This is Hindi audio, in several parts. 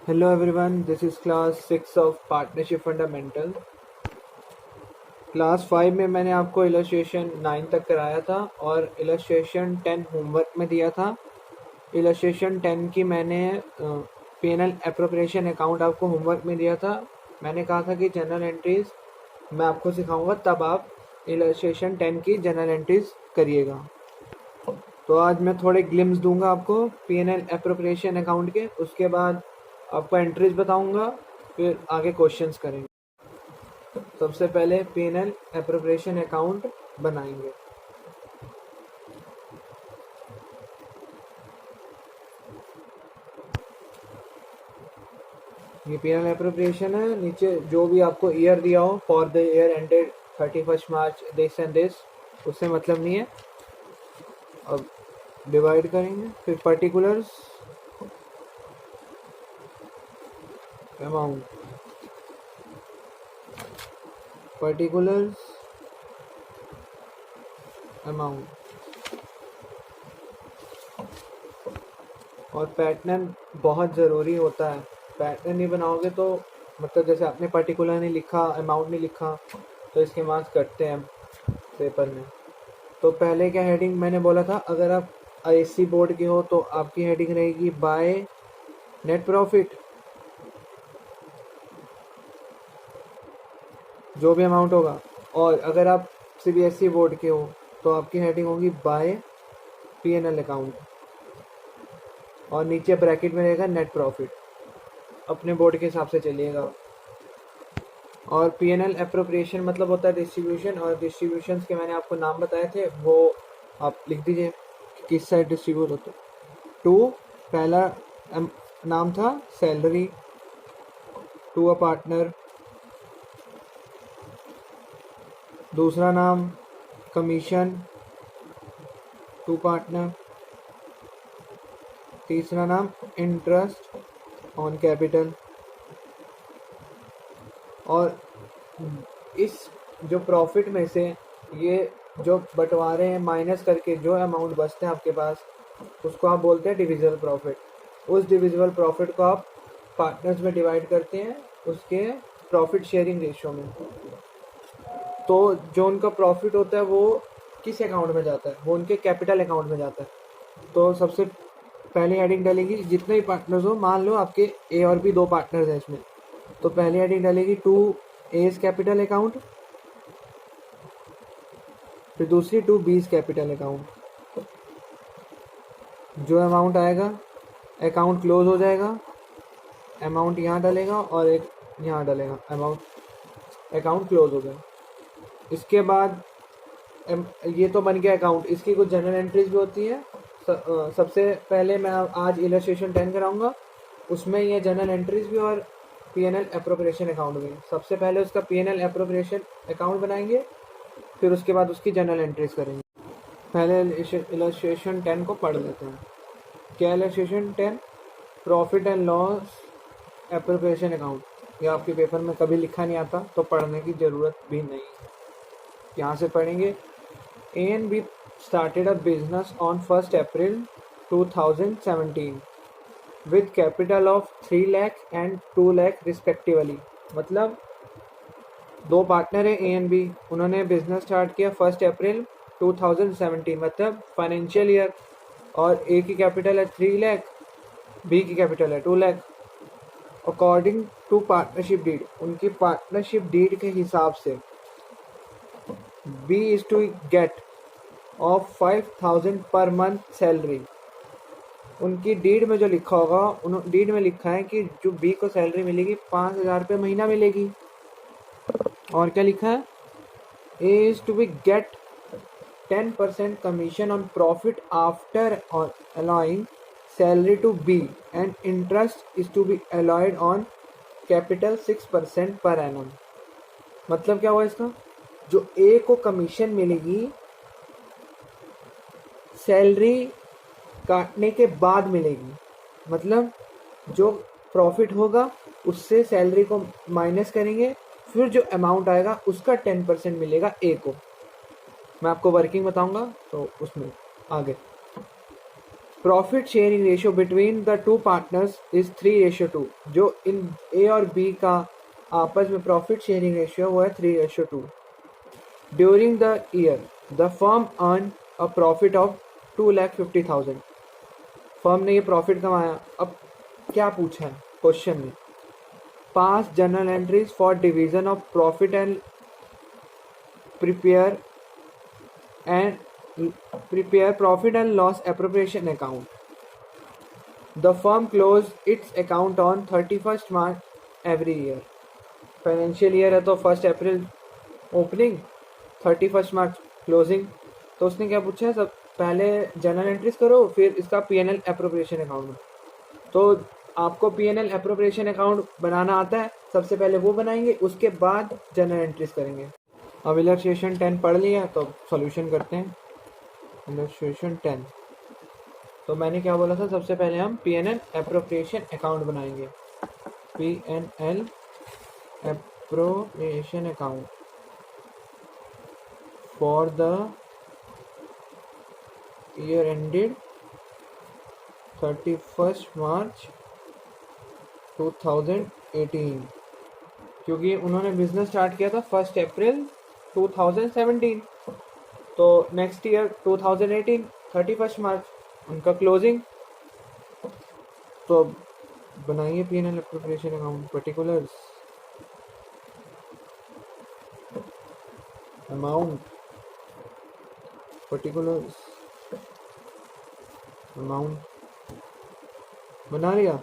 Hello everyone, this is class 6 of Partnership Fundamental. Class 5 में मैंने आपको इलस्ट्रेशन 9 तक कराया था और इलस्ट्रेशन 10 होमवर्क में दिया था। इलस्ट्रेशन 10 की मैंने P&L एप्रोप्रिएशन अकाउंट आपको होमवर्क में दिया था। मैंने कहा था कि जनरल एंट्रीज मैं आपको सिखाऊंगा, तब आप इलस्ट्रेशन 10 की जनरल एंट्रीज करिएगा। तो आज मैं थोड़े ग्लिम्स दूंगा आपको P&L एप्रोप्रिएशन अकाउंट के, उसके बाद आपको एंट्रीज बताऊंगा, फिर आगे क्वेश्चंस करेंगे। सबसे पहले P&L एप्रोप्रिएशन अकाउंट बनाएंगे। ये P&L एप्रोप्रिएशन है। नीचे जो भी आपको ईयर दिया हो, for the year ended 31 March this and this, उससे मतलब नहीं है। अब डिवाइड करेंगे, फिर पर्टिकुलर्स, अमाउंट, पर्टिकुलर्स, अमाउंट, और पैटर्न बहुत ज़रूरी होता है। पैटर्न नहीं बनाओगे तो मतलब जैसे आपने पर्टिकुलर नहीं लिखा, अमाउंट नहीं लिखा, तो इसके मार्क्स कटते हैं पेपर में। तो पहले क्या हेडिंग मैंने बोला था, अगर आप आईएससी बोर्ड के हो तो आपकी हेडिंग रहेगी बाय नेट प्रॉफिट, जो भी अमाउंट होगा। और अगर आप सीबीएसई बोर्ड के हो तो आपकी हेडिंग होगी बाय P&L अकाउंट, और नीचे ब्रैकेट में रहेगा नेट प्रॉफिट। अपने बोर्ड के हिसाब से चलिएगा। और P&L एप्रोप्रिएशन मतलब होता है डिस्ट्रीब्यूशन, और डिस्ट्रीब्यूशंस के मैंने आपको नाम बताए थे, वो आप लिख दीजिए किस साइड डिस्ट्रीब्यूट होते। टू, पहला नाम था सैलरी टू अ पार्टनर, दूसरा नाम कमीशन टू पार्टनर, तीसरा नाम इंटरेस्ट ऑन कैपिटल। और इस जो प्रॉफिट में से ये जो बंटवारे हैं माइनस करके जो अमाउंट बचते हैं आपके पास, उसको आप बोलते हैं डिविजिबल प्रॉफिट। उस डिविजिबल प्रॉफिट को आप पार्टनर्स में डिवाइड करते हैं उसके प्रॉफिट शेयरिंग रेशियो में। तो जो उनका प्रॉफिट होता है वो किस अकाउंट में जाता है, वो उनके कैपिटल अकाउंट में जाता है। तो सबसे पहली हेडिंग डलेगी, जितने भी पार्टनर्स हो, मान लो आपके ए और बी दो पार्टनर्स हैं इसमें, तो पहली हेडिंग डलेगी टू एज कैपिटल अकाउंट, फिर दूसरी टू बीज कैपिटल अकाउंट। जो अमाउंट आएगा अकाउंट क्लोज हो जाएगा, अमाउंट यहाँ डलेगा और एक यहाँ डलेगा, अमाउंट अकाउंट क्लोज हो गया। इसके बाद ये तो बन गया अकाउंट। इसकी कुछ जनरल एंट्रीज भी होती है। सबसे पहले मैं आज इलस्ट्रेशन 10 कराऊंगा, उसमें ये जनरल एंट्रीज भी और P&L एप्रोप्रिएशन अकाउंट भी। सबसे पहले उसका P&L एप्रोप्रिएशन अकाउंट बनाएंगे, फिर उसके बाद उसकी जनरल एंट्रीज करेंगे। पहले इलस्ट्रेशन 10 को पढ़ लेते हैं। क्या illustration 10? Profit and loss appropriation account. यह आपके पेपर में कभी लिखा नहीं आता, तो पढ़ने की ज़रूरत भी नहीं। यहाँ से पढ़ेंगे, A and B started a business on 1st April 2017 with capital of 3 lakh and 2 lakh respectively। मतलब दो पार्टनर है A and B, उन्होंने बिजनेस स्टार्ट किया 1 अप्रैल 2017 मतलब फाइनेंशियल ईयर, और A की कैपिटल है 3 लाख, B की कैपिटल है 2 lakh. According to partnership deed, उनकी पार्टनरशिप डीड के हिसाब से B is to get of 5,000 per month salary. उनकी डीड में जो लिखा होगा, डीड में लिखा है कि जो B को सैलरी मिलेगी 5,000 रुपये महीना मिलेगी। और क्या लिखा है, A is to be get 10% commission on profit after allowing salary to B and interest is to be allowed on capital 6% per annum. मतलब क्या हुआ इसका, जो A को कमीशन मिलेगी सैलरी काटने के बाद मिलेगी। मतलब जो प्रॉफिट होगा उससे सैलरी को माइनस करेंगे, फिर जो अमाउंट आएगा उसका 10% मिलेगा ए को। मैं आपको वर्किंग बताऊंगा तो उसमें आगे। Profit sharing ratio between the two partners is 3:2। जो इन ए और बी का आपस में प्रॉफिट शेयरिंग रेशियो वो है 3:2। During the year the firm earn a profit of 2,50,000। Firm ने ये प्रॉफिट कमाया। अब क्या पूछा है क्वेश्चन में, पास journal entries for division of profit and prepare profit and loss appropriation account. The firm close its account on 31st March every year. Financial year है तो 1 अप्रैल ओपनिंग, 31 मार्च क्लोजिंग। तो उसने क्या पूछा है, सब पहले जर्नल एंट्रीज करो फिर इसका पीएनएल एप्रोप्रिएशन अकाउंट में। तो आपको पीएनएल एप्रोप्रिएशन अकाउंट बनाना आता है, सबसे पहले वो बनाएंगे, उसके बाद जर्नल एंट्रीज करेंगे। अब इलस्ट्रेशन 10 पढ़ लिया तो सॉल्यूशन करते हैं। इलस्ट्रेशन 10, तो मैंने क्या बोला था, सबसे पहले हम पीएनएल एप्रोप्रिएशन अकाउंट बनाएंगे। PNL appropriation account for the year ended 31 मार्च 2018, क्योंकि उन्होंने बिजनेस स्टार्ट किया था 1 अप्रैल 2017। तो नेक्स्ट ईयर 2018 31 मार्च उनका क्लोजिंग। तो बनाइए PNL appropriation account. Particulars, amount, particulars, amount बना लिया।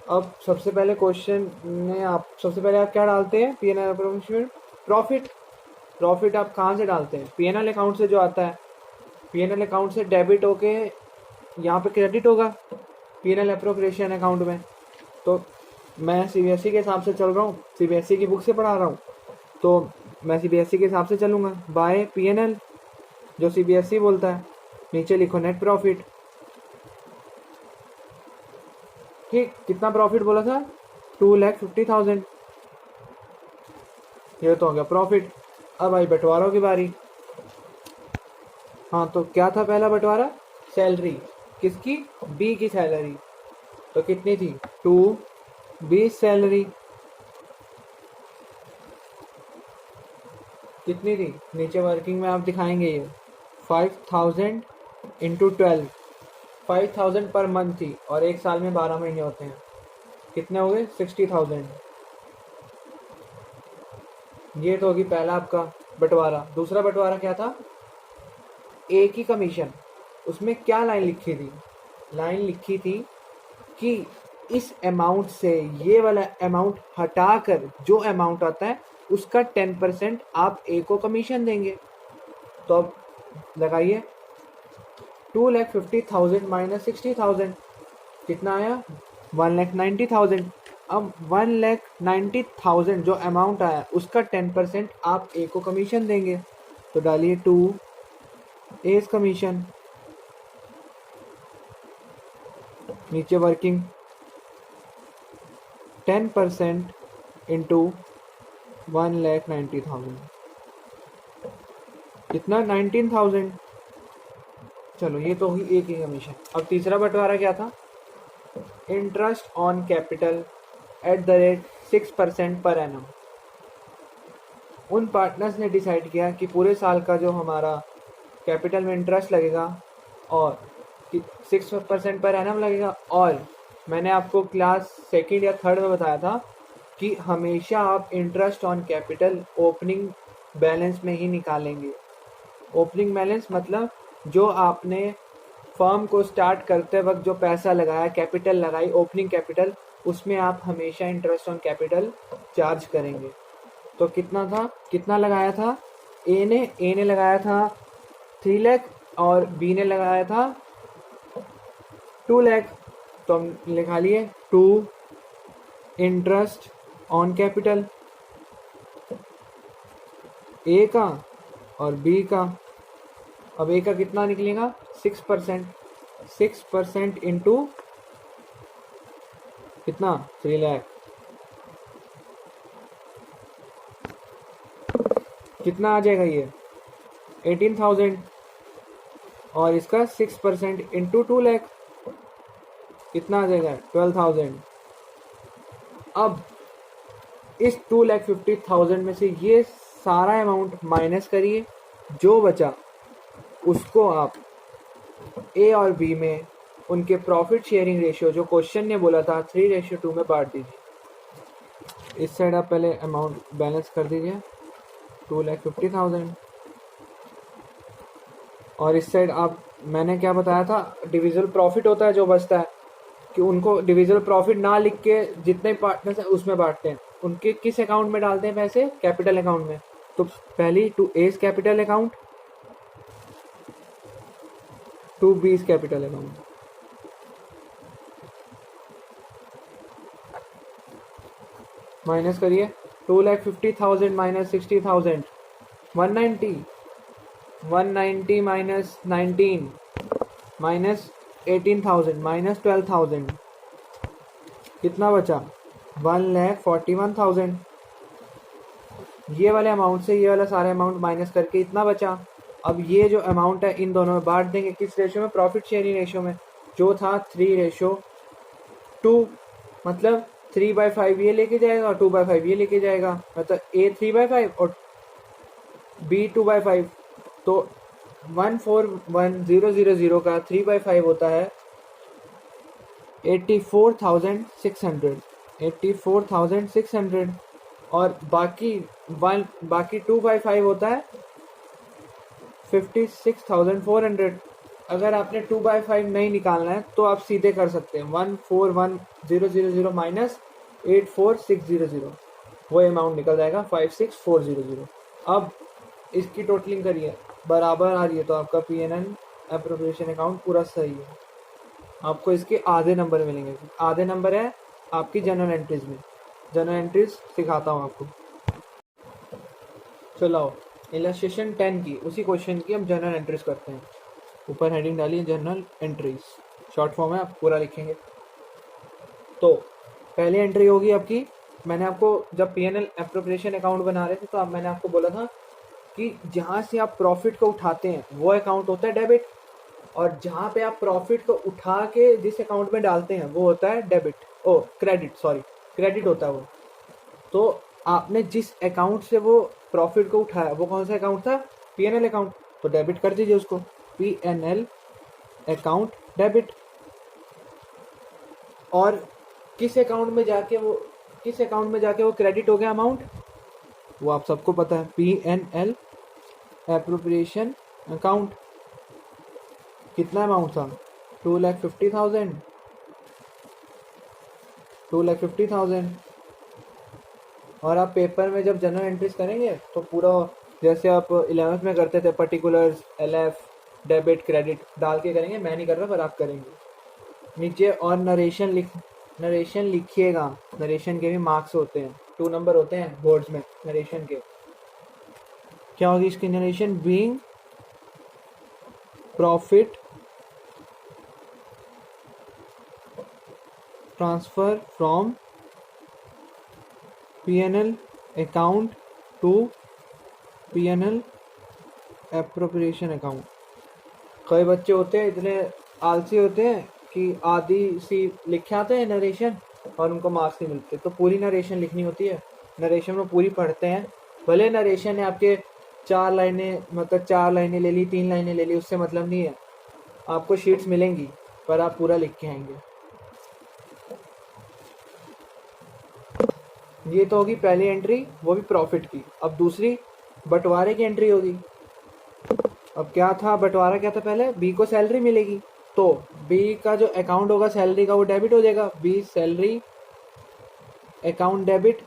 अब सबसे पहले क्वेश्चन में आप क्या डालते हैं, पीएनएल एप्रोप्रिएशन प्रॉफिट। प्रॉफिट आप कहाँ से डालते हैं, पीएनएल अकाउंट से जो आता है। पीएनएल अकाउंट से डेबिट होके यहाँ पे क्रेडिट होगा पीएनएल एप्रोप्रिएशन अकाउंट में। तो मैं सीबीएसई के हिसाब से चल रहा हूँ, सीबीएसई की बुक से पढ़ा रहा हूँ, तो मैं सीबीएसई के हिसाब से चलूँगा। बाय पीएनएल जो सीबीएसई बोलता है, नीचे लिखो नेट प्रॉफिट। ठीक, कितना प्रॉफिट बोला था, 2,50,000। ये तो हो गया प्रॉफिट। अब आई बंटवारों की बारी। हाँ, तो क्या था पहला बंटवारा, सैलरी किसकी, बी की सैलरी। तो कितनी थी, 2 बी सैलरी कितनी थी, नीचे वर्किंग में आप दिखाएंगे ये 5,000 इंटू 12, 5,000 पर मंथ थी और एक साल में 12 महीने होते हैं। कितने हो गए, 60,000। ये तो होगी पहला आपका बंटवारा। दूसरा बंटवारा क्या था, ए की कमीशन। उसमें क्या लाइन लिखी थी, लाइन लिखी थी कि इस अमाउंट से ये वाला अमाउंट हटाकर जो अमाउंट आता है उसका 10% आप ए को कमीशन देंगे। तो अब लगाइए 2,50,000 माइनस 60,000 कितना आया, 1,90,000। अब 1,90,000 जो अमाउंट आया उसका 10% आप ए को कमीशन देंगे। तो डालिए 2 एज कमीशन, नीचे वर्किंग 10% इंटू 1,90,000 कितना, 19,000। चलो ये तो हुई एक ही कमीशन। अब तीसरा बंटवारा क्या था, interest on capital at the rate 6% per annum. उन पार्टनर्स ने डिसाइड किया कि पूरे साल का जो हमारा कैपिटल में इंटरेस्ट लगेगा और 6% पर एनम लगेगा। और मैंने आपको क्लास 2nd या 3rd में बताया था कि हमेशा आप interest on capital opening balance में ही निकालेंगे। ओपनिंग बैलेंस मतलब जो आपने फर्म को स्टार्ट करते वक्त जो पैसा लगाया, कैपिटल लगाई, ओपनिंग कैपिटल, उसमें आप हमेशा इंटरेस्ट ऑन कैपिटल चार्ज करेंगे। तो कितना था, कितना लगाया था, ए ने लगाया था 3 लाख और बी ने लगाया था 2 लाख। तो हम लिखा लिए 2 इंटरेस्ट ऑन कैपिटल ए का और बी का। अब ए का कितना निकलेगा, 6%। 6% इंटू कितना, 3 लाख। कितना आ जाएगा ये, 18,000। और इसका 6% इंटू 2 लाख कितना आ जाएगा 12,000। अब इस 2,50,000 में से ये सारा अमाउंट माइनस करिए, जो बचा उसको आप ए और बी में उनके प्रॉफिट शेयरिंग रेशियो जो क्वेश्चन ने बोला था 3:2 में बांट दीजिए। इस साइड आप पहले अमाउंट बैलेंस कर दीजिए 2,50,000, और इस साइड आप, मैंने क्या बताया था, डिविजिबल प्रॉफिट होता है जो बचता है, कि उनको डिविजिबल प्रॉफिट ना लिख के जितने पार्टनर्स हैं उसमें बांटते हैं, उनके किस अकाउंट में डालते हैं पैसे, कैपिटल अकाउंट में। तो पहली to A's capital account, to B's capital account. Minus करिए 2,50,000 माइनस 60,000 190, 190 माइनस 19 माइनस 18,000 माइनस 12,000, कितना बचा 1,41,000। ये वाले अमाउंट से ये वाला सारे अमाउंट माइनस करके इतना बचा। अब ये जो अमाउंट है इन दोनों में बांट देंगे, किस रेशियो में, प्रॉफिट शेयरिंग रेशियो में, जो था 3:2, मतलब 3/5 ये लेके जाएगा और 2/5 ये लेके जाएगा, मतलब A 3/5 और B 2/5। तो 141,000 का 3/5 होता है 84,600, 84,600, और बाकी 2/5 होता है 56,400। अगर आपने 2/5 नहीं निकालना है तो आप सीधे कर सकते हैं 141,000 माइनस 84,600, वो अमाउंट निकल जाएगा 56,400। अब इसकी टोटलिंग करिए, बराबर आ रही है तो आपका P&L एप्रोप्रिएशन अकाउंट पूरा सही है। आपको इसके आधे नंबर मिलेंगे, आधे नंबर है आपकी जनरल एंट्रीज में। जनरल एंट्रीज सिखाता हूँ आपको। चलो इलस्ट्रेशन 10 की, उसी क्वेश्चन की हम जनरल एंट्रीज करते हैं। ऊपर हेडिंग डालिए जनरल एंट्रीज, शॉर्ट फॉर्म है, आप पूरा लिखेंगे। तो पहली एंट्री होगी आपकी, मैंने आपको जब P&L एप्रोप्रिएशन अकाउंट बना रहे थे तो मैंने आपको बोला था कि जहाँ से आप प्रॉफिट को उठाते हैं वो अकाउंट होता है डेबिट, और जहाँ पे आप प्रॉफिट को उठा के जिस अकाउंट में डालते हैं वो होता है डेबिट, क्रेडिट, सॉरी क्रेडिट होता है वो। तो आपने जिस अकाउंट से वो प्रॉफिट को उठाया वो कौन सा अकाउंट था, P&L अकाउंट, तो डेबिट कर दीजिए उसको, P&L अकाउंट डेबिट। और किस अकाउंट में जाके वो क्रेडिट हो गया अमाउंट, वो आप सबको पता है, P&L एप्रोप्रिएशन अकाउंट। कितना अमाउंट था 2,50,000, 2,50,000। और आप पेपर में जब जनरल एंट्रीज करेंगे तो पूरा जैसे आप 11th में करते थे, पर्टिकुलर्स, LF, डेबिट, क्रेडिट डाल के करेंगे। मैं नहीं कर रहा पर आप करेंगे। नीचे और नरेशन लिखिएगा, नरेशन के भी मार्क्स होते हैं, 2 नंबर होते हैं बोर्ड्स में नरेशन के। क्या होगी इसकी narration, being profit transfer from P&L account to P&L appropriation account. कई बच्चे होते हैं इतने आलसी होते हैं कि आधी सी लिखे आते हैं नरेशन और उनको मार्क्स नहीं मिलते। तो पूरी नरेशन लिखनी होती है, नरेशन में पूरी पढ़ते हैं। भले नरेशन है आपके 4 लाइनें, मतलब 4 लाइनें ले ली, 3 लाइनें ले ली, उससे मतलब नहीं है। आपको शीट्स मिलेंगी पर आप पूरा लिख के आएंगे। ये तो होगी पहली एंट्री, वो भी प्रॉफिट की। अब दूसरी बंटवारे की एंट्री होगी। अब क्या था बंटवारा, क्या था पहले, बी को सैलरी मिलेगी तो बी का जो अकाउंट होगा सैलरी का वो डेबिट हो जाएगा, बी सैलरी अकाउंट डेबिट।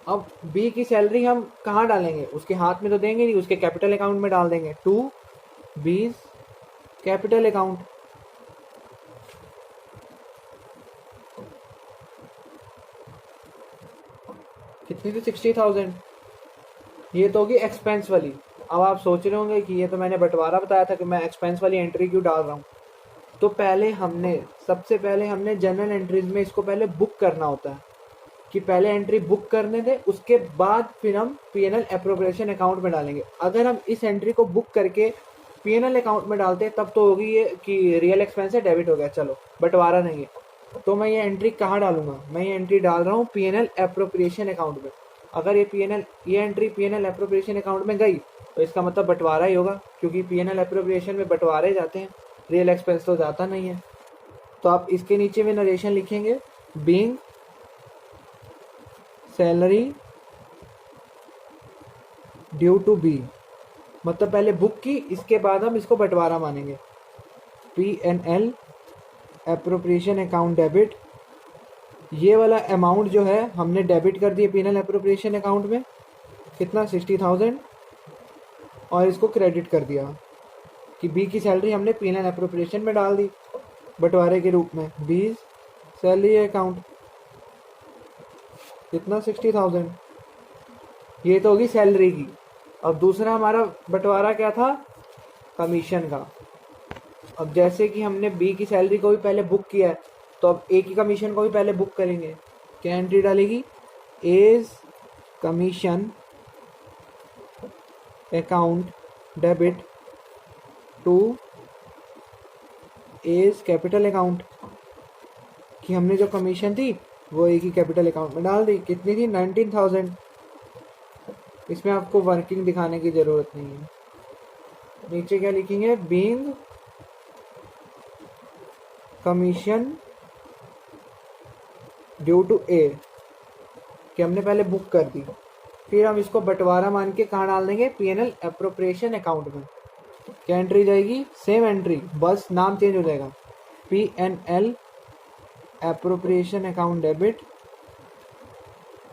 अब बी की सैलरी हम कहाँ डालेंगे, उसके हाथ में तो देंगे नहीं, उसके कैपिटल अकाउंट में डाल देंगे, टू बीज कैपिटल अकाउंट। कितनी थी 60,000। ये तो होगी एक्सपेंस वाली। अब आप सोच रहे होंगे कि ये तो मैंने बंटवारा बताया था कि मैं एक्सपेंस वाली एंट्री क्यों डाल रहा हूँ। तो सबसे पहले हमने जनरल एंट्रीज में इसको पहले बुक करना होता है, कि पहले एंट्री बुक करने दें, उसके बाद फिर हम P&L एप्रोप्रिएशन अकाउंट में डालेंगे। अगर हम इस एंट्री को बुक करके पीएनएल अकाउंट में डालते हैं तब तो होगी ये कि रियल एक्सपेंस है डेबिट हो गया, चलो बंटवारा नहीं है। तो मैं ये एंट्री कहाँ डालूंगा, मैं ये एंट्री डाल रहा हूँ पीएनएल एप्रोप्रिएशन अकाउंट में। अगर ये एंट्री पीएनएल एप्रोप्रिएशन अकाउंट में गई तो इसका मतलब बंटवारा ही होगा, क्योंकि पीएनएल एप्रोप्रिएशन में बंटवारे जाते हैं, रियल एक्सपेंस तो जाता नहीं है। तो आप इसके नीचे में नरेशन लिखेंगे being salary due to be, मतलब पहले बुक की, इसके बाद हम इसको बंटवारा मानेंगे। पीएनएल एप्रोप्रिएशन अकाउंट डेबिट, ये वाला अमाउंट जो है हमने डेबिट कर दिया पीएनएल एप्रोप्रिएशन अकाउंट में, कितना 60,000, और इसको क्रेडिट कर दिया कि बी की सैलरी हमने पीएनएल एप्रोप्रिएशन में डाल दी बंटवारे के रूप में। बी सैलरी अकाउंट कितना 60,000, ये तो होगी सैलरी की। अब दूसरा हमारा बंटवारा क्या था, कमीशन का। अब जैसे कि हमने बी की सैलरी को भी पहले बुक किया है, तो अब ए की कमीशन को भी पहले बुक करेंगे। क्या एंट्री डालेगी, A's commission account debit to A's capital account, कि हमने जो कमीशन थी वो ए की कैपिटल अकाउंट में डाल दी। कितनी थी, 19,000। इसमें आपको वर्किंग दिखाने की जरूरत नहीं है। नीचे क्या लिखेंगे, बीइंग कमीशन ड्यू टू ए, कि हमने पहले बुक कर दी, फिर हम इसको बंटवारा मान के कहाँ डाल देंगे, पीएनएल एप्रोप्रिएशन अकाउंट में। क्या एंट्री जाएगी, सेम एंट्री, बस नाम चेंज हो जाएगा, पीएनएल एप्रोप्रिएशन अकाउंट डेबिट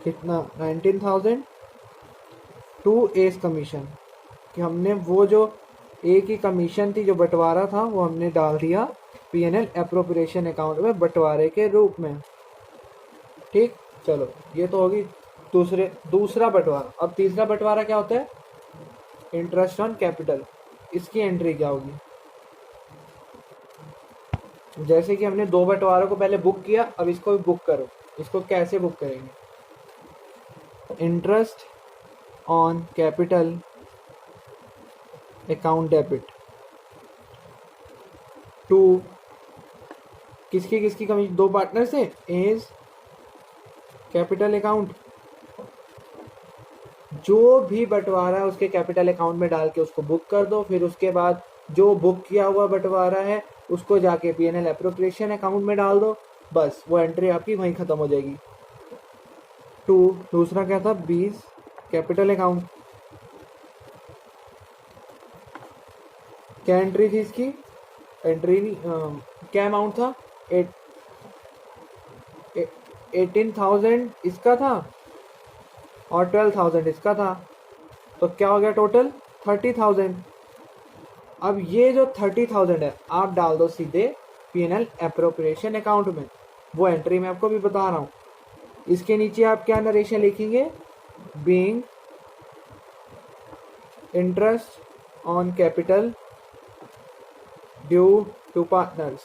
कितना 19,000 टू एज कमीशन, कि हमने वो जो ए की कमीशन थी जो बंटवारा था वो हमने डाल दिया पीएनएल एप्रोप्रिएशन अकाउंट में बंटवारे के रूप में। ठीक, चलो ये तो होगी दूसरा बंटवारा। अब तीसरा बंटवारा क्या होता है, इंटरेस्ट ऑन कैपिटल। इसकी एंट्री क्या होगी, जैसे कि हमने दो बंटवारों को पहले बुक किया, अब इसको भी बुक करो। इसको कैसे बुक करेंगे, interest on capital account debit to किसकी कमीशन, दो पार्टनर से, एज कैपिटल अकाउंट, जो भी बंटवारा है उसके कैपिटल अकाउंट में डाल के उसको बुक कर दो। फिर उसके बाद जो बुक किया हुआ बंटवारा है उसको जाके पीएनएल एप्रोप्रिएशन अकाउंट में डाल दो, बस वो एंट्री आपकी वहीं खत्म हो जाएगी। दूसरा क्या था, बीस कैपिटल अकाउंट, क्या एंट्री थी इसकी, एंट्री नहीं, क्या अमाउंट था, 18,000 इसका था और 12,000 इसका था, तो क्या हो गया टोटल 30,000। अब ये जो 30,000 है आप डाल दो सीधे पीएनएल एप्रोप्रिएशन अकाउंट में, वो एंट्री मैं आपको भी बता रहा हूँ। इसके नीचे आप क्या नरेशन लिखेंगे, being interest on capital due to partners.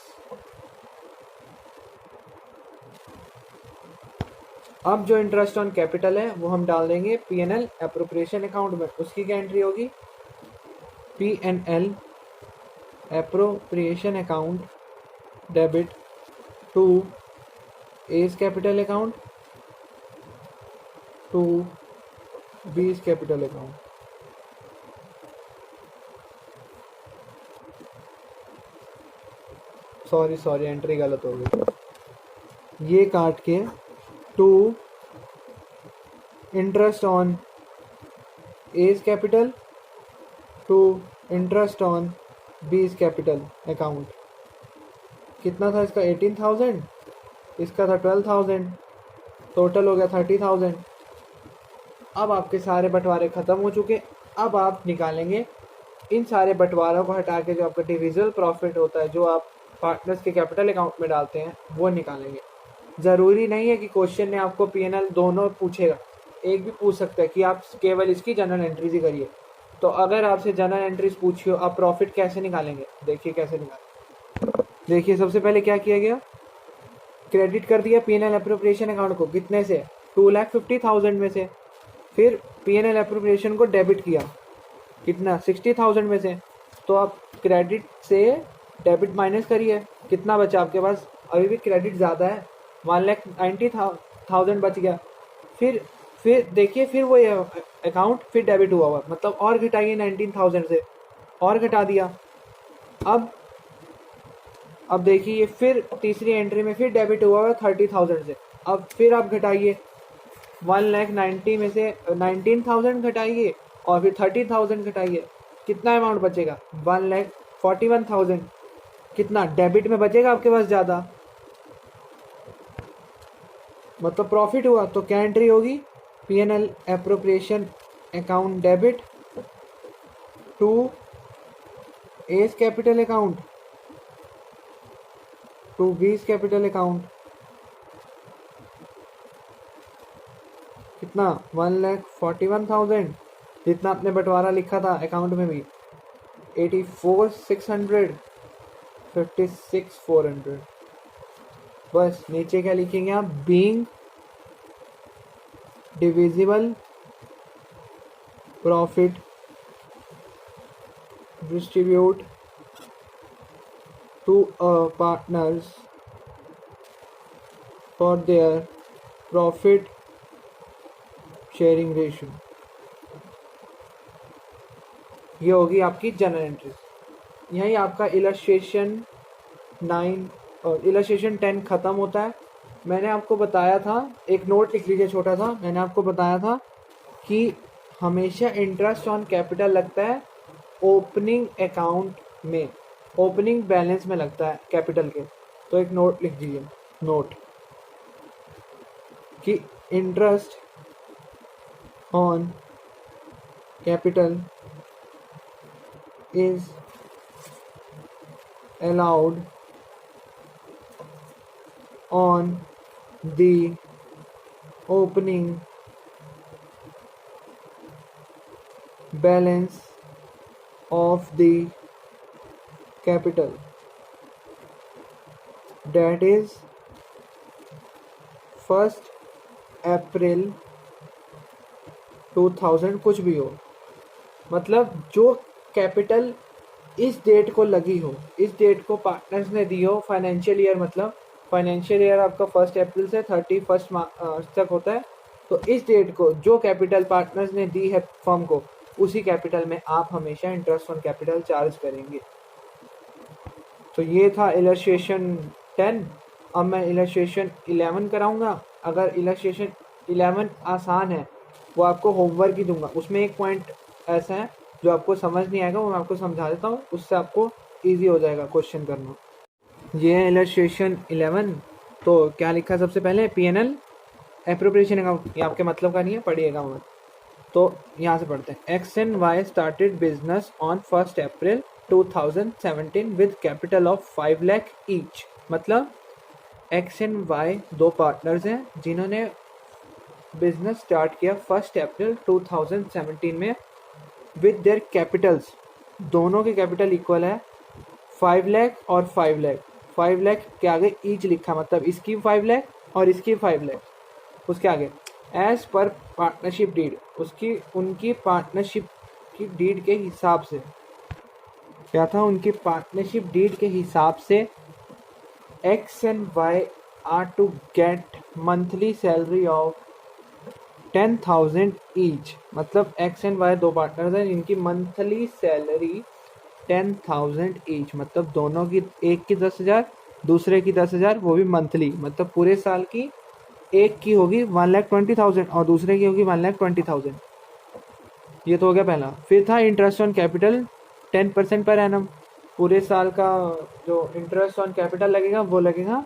अब जो इंटरेस्ट ऑन कैपिटल है वो हम डाल देंगे पीएनएल एप्रोप्रिएशन अकाउंट में। उसकी क्या एंट्री होगी, PNL appropriation account debit to A's capital account to B's capital account. Sorry entry गलत हो गई, ये काट के to interest on A's capital to interest on B's capital account. कितना था इसका 18,000, इसका था 12,000, टोटल हो गया 30,000। अब आपके सारे बंटवारे खत्म हो चुके। अब आप निकालेंगे इन सारे बंटवारों को हटा के जो आपका डिविजिबल प्रॉफिट होता है, जो आप पार्टनर्स के कैपिटल अकाउंट में डालते हैं, वो निकालेंगे। ज़रूरी नहीं है कि क्वेश्चन में आपको पीएनएल दोनों पूछेगा, एक भी पूछ सकता है कि आप केवल इसकी जनरल एंट्रीज ही करिए। तो अगर आपसे जनरल एंट्रीज पूछी हो, आप प्रॉफिट कैसे निकालेंगे, देखिए कैसे निकालेंगे। देखिए सबसे पहले क्या किया गया, क्रेडिट कर दिया पीएनएल एप्रोप्रिएशन अकाउंट को, कितने से, 2,50,000 में से। फिर पीएनएल एप्रोप्रिएशन को डेबिट किया, कितना 60,000 में से। तो आप क्रेडिट से डेबिट माइनस करिए, कितना बचा आपके पास, अभी भी क्रेडिट ज़्यादा है, 1,90,000 बच गया। फिर देखिए, फिर वो अकाउंट फिर डेबिट हुआ मतलब और घटाइए 19,000 से, और घटा दिया। अब देखिए फिर तीसरी एंट्री में फिर डेबिट हुआ है 30,000 से, अब फिर आप घटाइए 1,90,000 में से 19,000 घटाइए और फिर 30,000 घटाइए, कितना अमाउंट बचेगा, 1,41,000। कितना डेबिट में बचेगा आपके पास ज़्यादा, मतलब प्रॉफिट हुआ। तो क्या एंट्री होगी, P&L appropriation account debit to A's capital account to B's capital account. कितना, 1,41,000, जितना आपने बंटवारा लिखा था अकाउंट में भी, 84,600, 56,400। बस नीचे क्या लिखेंगे आप, being divisible profit distribute to partners for their profit sharing ratio. ये होगी आपकी जनरल एंट्री। यही आपका इलस्ट्रेशन 9 और इलस्ट्रेशन 10 ख़त्म होता है। मैंने आपको बताया था, एक नोट लिख लीजिए छोटा सा, मैंने आपको बताया था कि हमेशा इंटरेस्ट ऑन कैपिटल लगता है ओपनिंग अकाउंट में, ओपनिंग बैलेंस में लगता है कैपिटल के। तो एक नोट लिख दीजिए, नोट कि interest on capital is allowed on the opening balance of the capital, that is 1st April 2000 कुछ भी हो, मतलब जो कैपिटल इस डेट को लगी हो, इस डेट को पार्टनर्स ने दी हो, फाइनेंशियल ईयर, मतलब फाइनेंशियल ईयर आपका 1 अप्रैल से 31 मार्च तक होता है। तो इस डेट को जो कैपिटल पार्टनर्स ने दी है फर्म को, उसी कैपिटल में आप हमेशा इंटरेस्ट ऑन कैपिटल चार्ज करेंगे। तो ये था इलस्ट्रेशन 10। अब मैं इलस्ट्रेशन 11 कराऊंगा। अगर इलस्ट्रेशन 11 आसान है, वो आपको होमवर्क ही दूंगा, उसमें एक पॉइंट ऐसा है जो आपको समझ नहीं आएगा, वो मैं आपको समझा देता हूँ, उससे आपको इजी हो जाएगा क्वेश्चन करना। ये है इलस्ट्रेशन 11। तो क्या लिखा है सबसे पहले, P&L एप्रोप्रिएशन अकाउंट, ये आपके मतलब का नहीं है, पढ़िएगा मत। तो यहाँ से पढ़ते हैं, X and Y started business on 1 April 2017 with capital of 5 lakh each. मतलब एक्स एंड वाई दो पार्टनर्स हैं जिन्होंने बिजनेस स्टार्ट किया 1 अप्रैल 2017 में विद देयर कैपिटल्स, दोनों के कैपिटल इक्वल है 5 लाख और 5 लाख। 5 लाख के आगे ईच लिखा, मतलब इसकी 5 लाख और इसकी 5 लाख। उसके आगे एज पर पार्टनरशिप डीड, उनकी पार्टनरशिप की डीड के हिसाब से, क्या था, उनकी पार्टनरशिप डीड के हिसाब से X and Y are to get monthly salary of 10,000 each. मतलब एक्स एंड वाई दो पार्टनर्स हैं, इनकी मंथली सैलरी 10,000 ईच, मतलब दोनों की, एक की 10,000, दूसरे की 10,000, वो भी मंथली, मतलब पूरे साल की एक की होगी 1,20,000 और दूसरे की होगी 1,20,000। ये तो हो गया पहला। फिर था interest on capital 10% per annum, पूरे साल का जो इंटरेस्ट ऑन कैपिटल लगेगा वो लगेगा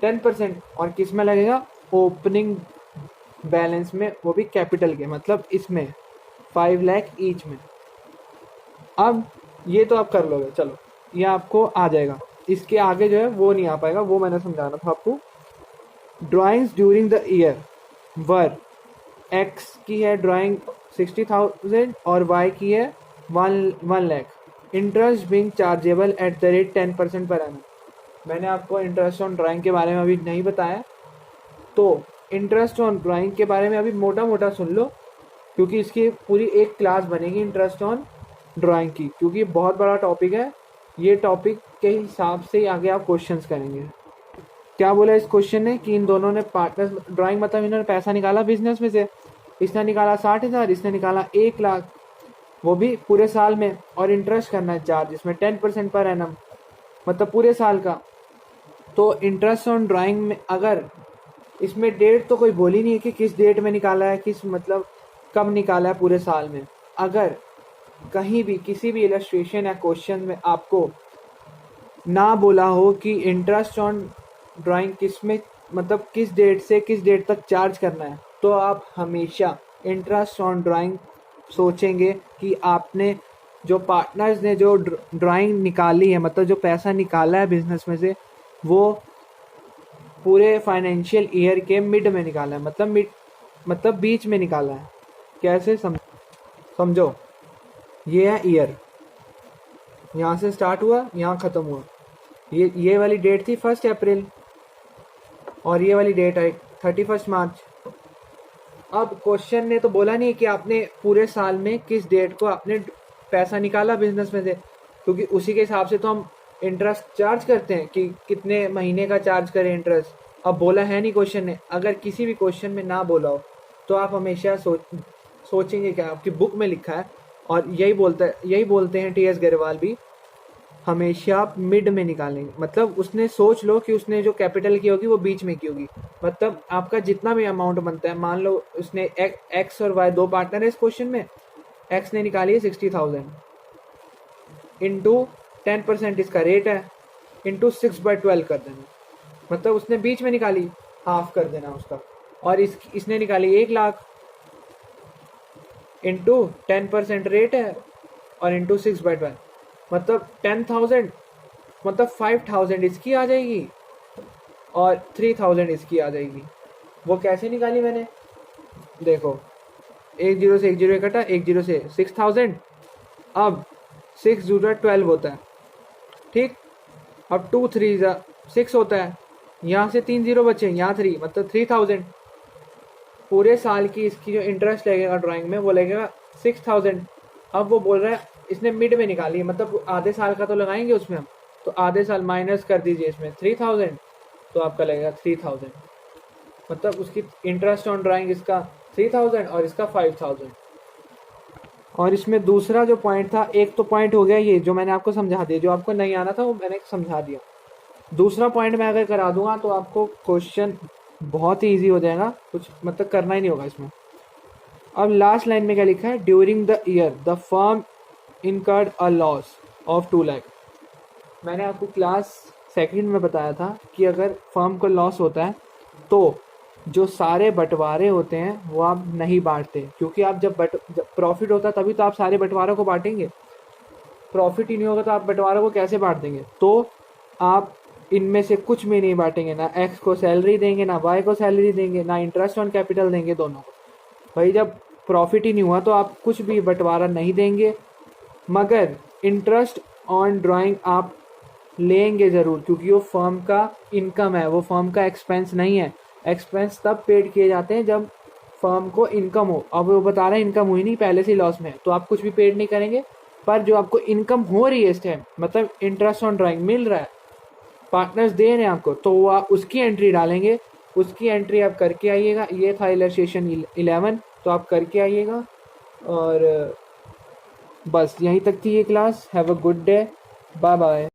10%, और किस में लगेगा, ओपनिंग बैलेंस में, वो भी कैपिटल के, मतलब इसमें 5 लाख ईच में। अब ये तो आप कर लोगे, चलो ये आपको आ जाएगा। इसके आगे जो है वो नहीं आ पाएगा, वो मैंने समझाना था आपको। Drawings during the year were, x की है ड्राइंग 60,000 और वाई की है 1 lakh. Interest being chargeable at the rate 10% per annum. मैंने आपको इंटरेस्ट ऑन ड्राइंग के बारे में अभी नहीं बताया, तो इंटरेस्ट ऑन ड्राइंग के बारे में अभी मोटा मोटा सुन लो, क्योंकि इसकी पूरी एक क्लास बनेगी इंटरेस्ट ऑन ड्राइंग की, क्योंकि बहुत बड़ा टॉपिक है। ये टॉपिक के हिसाब से ही आगे आप क्वेश्चंस करेंगे। क्या बोला इस क्वेश्चन ने कि इन दोनों ने पार्टनर्स, ड्राइंग मतलब इन्होंने पैसा निकाला बिजनेस में से, इसने निकाला 60,000, इसने निकाला 1 लाख, वो भी पूरे साल में, और इंटरेस्ट करना है चार्ज इसमें 10% पर एनम, मतलब पूरे साल का। तो इंटरेस्ट ऑन ड्राइंग में अगर इसमें डेट तो कोई बोली नहीं है कि किस डेट में निकाला है, किस मतलब कब निकाला है पूरे साल में। अगर कहीं भी किसी भी इलस्ट्रेशन या क्वेश्चन में आपको ना बोला हो कि इंटरेस्ट ऑन ड्राइंग किस में, मतलब किस डेट से किस डेट तक चार्ज करना है, तो आप हमेशा इंटरेस्ट ऑन ड्राइंग सोचेंगे कि आपने जो पार्टनर्स ने जो ड्राइंग निकाली है, मतलब जो पैसा निकाला है बिजनेस में से, वो पूरे फाइनेंशियल ईयर के मिड में निकाला है, मतलब बीच में निकाला है। कैसे समझो, ये है ईयर, यहाँ से स्टार्ट हुआ, यहाँ ख़त्म हुआ। ये वाली डेट थी 1 अप्रैल, और ये वाली डेट है 31 मार्च। अब क्वेश्चन ने तो बोला नहीं कि आपने पूरे साल में किस डेट को आपने पैसा निकाला बिजनेस में से, क्योंकि उसी के हिसाब से तो हम इंटरेस्ट चार्ज करते हैं कि कितने महीने का चार्ज करें इंटरेस्ट। अब बोला है नहीं क्वेश्चन ने। अगर किसी भी क्वेश्चन में ना बोला हो तो आप हमेशा सोचेंगे क्या, आपकी बुक में लिखा है, और यही बोलते हैं टीएस गरेवाल भी, हमेशा आप मिड में निकालेंगे। मतलब उसने सोच लो कि उसने जो कैपिटल की होगी वो बीच में की होगी। मतलब आपका जितना भी अमाउंट बनता है, मान लो उसने एक्स और वाई दो पार्टनर है इस क्वेश्चन में, एक्स ने निकाली है 60,000 इंटू 10% इसका रेट है, इंटू 6/12 कर देना, मतलब उसने बीच में निकाली, हाफ कर देना उसका। और इसने निकाली 1 लाख, इंटू 10% रेट है, और इंटू 6/12, मतलब 10,000, मतलब 5,000 इसकी आ जाएगी और 3,000 इसकी आ जाएगी। वो कैसे निकाली मैंने, देखो 1 0 से 1 0 कटा, 1 0 से 6,000, अब 6 0 12 होता है, ठीक। अब 2 3 6 होता है, यहाँ से 3 0 बचे, यहाँ 3, मतलब 3,000। पूरे साल की इसकी जो इंटरेस्ट लगेगा ड्राइंग में वो लगेगा 6,000। अब वो बोल रहा है इसने मिड में निकाली है, मतलब आधे साल का तो लगाएंगे उसमें हम, तो आधे साल माइनस कर दीजिए इसमें 3,000, तो आपका लगेगा 3,000। मतलब उसकी इंटरेस्ट ऑन ड्राइंग इसका 3,000 और इसका 5,000। और इसमें दूसरा जो पॉइंट था, एक तो पॉइंट हो गया ये जो मैंने आपको समझा दिया, जो आपको नहीं आना था वो मैंने समझा दिया। दूसरा पॉइंट मैं अगर करा दूंगा तो आपको क्वेश्चन बहुत ही ईजी हो जाएगा, कुछ मतलब करना ही नहीं होगा इसमें। अब लास्ट लाइन में क्या लिखा है, during the year the firm incurred a loss of 2 lakh. मैंने आपको क्लास सेकंड में बताया था कि अगर फर्म को लॉस होता है तो जो सारे बंटवारे होते हैं वो आप नहीं बांटते, क्योंकि आप जब प्रॉफिट होता है तभी तो आप सारे बंटवारों को बांटेंगे। प्रॉफिट ही नहीं होगा तो आप बंटवारों को कैसे बांट देंगे। तो आप इनमें से कुछ भी नहीं बांटेंगे, ना एक्स को सैलरी देंगे, ना वाई को सैलरी देंगे, ना इंटरेस्ट ऑन कैपिटल देंगे, दोनों को। भाई जब प्रॉफिट ही नहीं हुआ तो आप कुछ भी बंटवारा नहीं देंगे, मगर इंटरेस्ट ऑन ड्राइंग आप लेंगे ज़रूर, क्योंकि वो फर्म का इनकम है, वो फर्म का एक्सपेंस नहीं है। एक्सपेंस तब पेड किए जाते हैं जब फर्म को इनकम हो। अब वो बता रहे हैं इनकम हुई नहीं, पहले से लॉस में है, तो आप कुछ भी पेड नहीं करेंगे। पर जो आपको इनकम हो रही है इस टाइम, मतलब इंटरेस्ट ऑन ड्राइंग मिल रहा है, पार्टनर्स दे रहे हैं आपको, तो वो आप उसकी एंट्री डालेंगे। उसकी एंट्री आप करके आइएगा। ये था इलस्ट्रेशन 11, तो आप करके आइएगा। और बस यहीं तक थी ये class. Have a good day, bye bye.